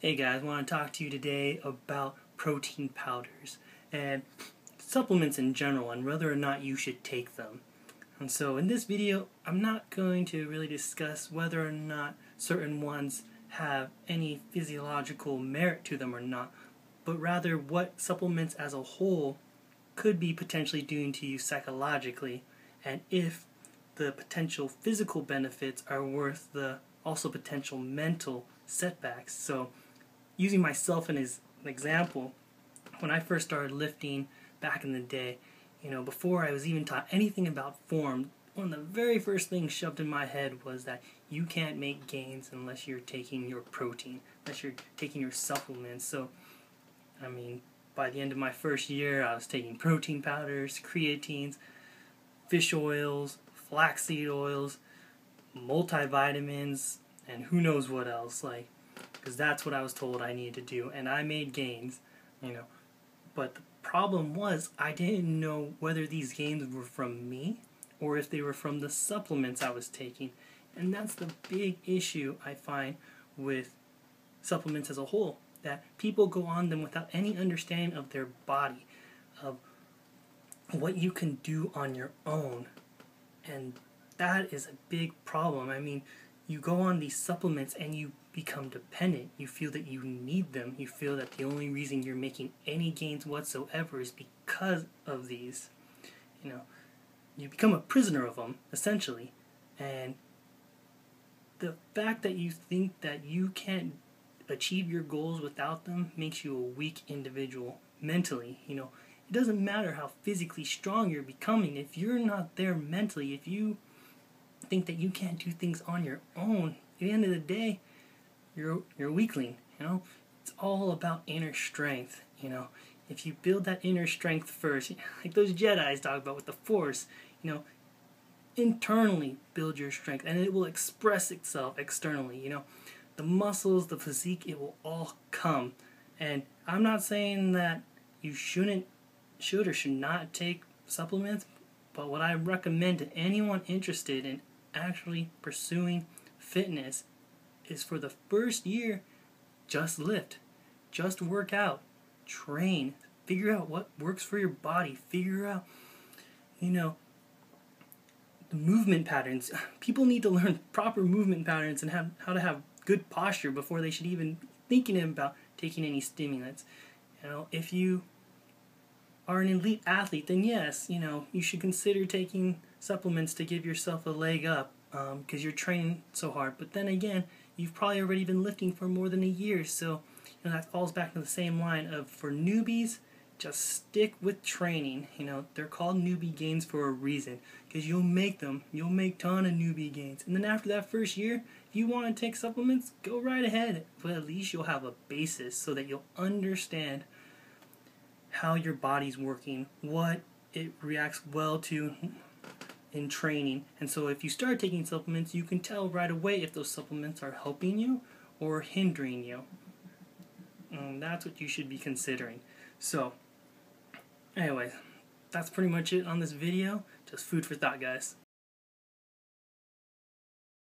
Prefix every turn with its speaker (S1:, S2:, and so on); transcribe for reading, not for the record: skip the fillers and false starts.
S1: Hey guys, I want to talk to you today about protein powders and supplements in general and whether or not you should take them. And so in this video, I'm not going to really discuss whether or not certain ones have any physiological merit to them or not, but rather what supplements as a whole could be potentially doing to you psychologically, and if the potential physical benefits are worth the also potential mental setbacks. So using myself as an example, when I first started lifting back in the day, before I was even taught anything about form, one of the very first things shoved in my head was that you can't make gains unless you're taking your protein, unless you're taking your supplements. So, by the end of my first year, I was taking protein powders, creatines, fish oils, flaxseed oils, multivitamins, and who knows what else, because that's what I was told I needed to do, and I made gains, But the problem was I didn't know whether these gains were from me or if they were from the supplements I was taking, and that's the big issue I find with supplements as a whole, that people go on them without any understanding of their body, of what you can do on your own, and that is a big problem. You go on these supplements and you become dependent. You feel that you need them. You feel that the only reason you're making any gains whatsoever is because of these. You become a prisoner of them, essentially. And the fact that you think that you can't achieve your goals without them makes you a weak individual mentally. It doesn't matter how physically strong you're becoming. If you're not there mentally, if you think that you can't do things on your own, at the end of the day, you're a weakling. It's all about inner strength. If you build that inner strength first, like those Jedis talk about with the Force, internally build your strength, and it will express itself externally. The muscles, the physique, it will all come. And I'm not saying that you should or should not take supplements, but what I recommend to anyone interested in actually pursuing fitness is, for the first year, just lift, just work out, train, figure out what works for your body, figure out, the movement patterns. People need to learn proper movement patterns and how to have good posture before they should even be thinking about taking any stimulants. If you are an elite athlete, then yes, you should consider taking supplements to give yourself a leg up, because you're training so hard. But then again, you've probably already been lifting for more than a year, so that falls back to the same line of, for newbies, just stick with training. They're called newbie gains for a reason, because you'll make ton of newbie gains. And then after that first year, if you want to take supplements, go right ahead, but at least you'll have a basis so that you'll understand how your body's working, what it reacts well to in training. And so if you start taking supplements, you can tell right away if those supplements are helping you or hindering you. And that's what you should be considering. So, anyways, that's pretty much it on this video. Just food for thought, guys.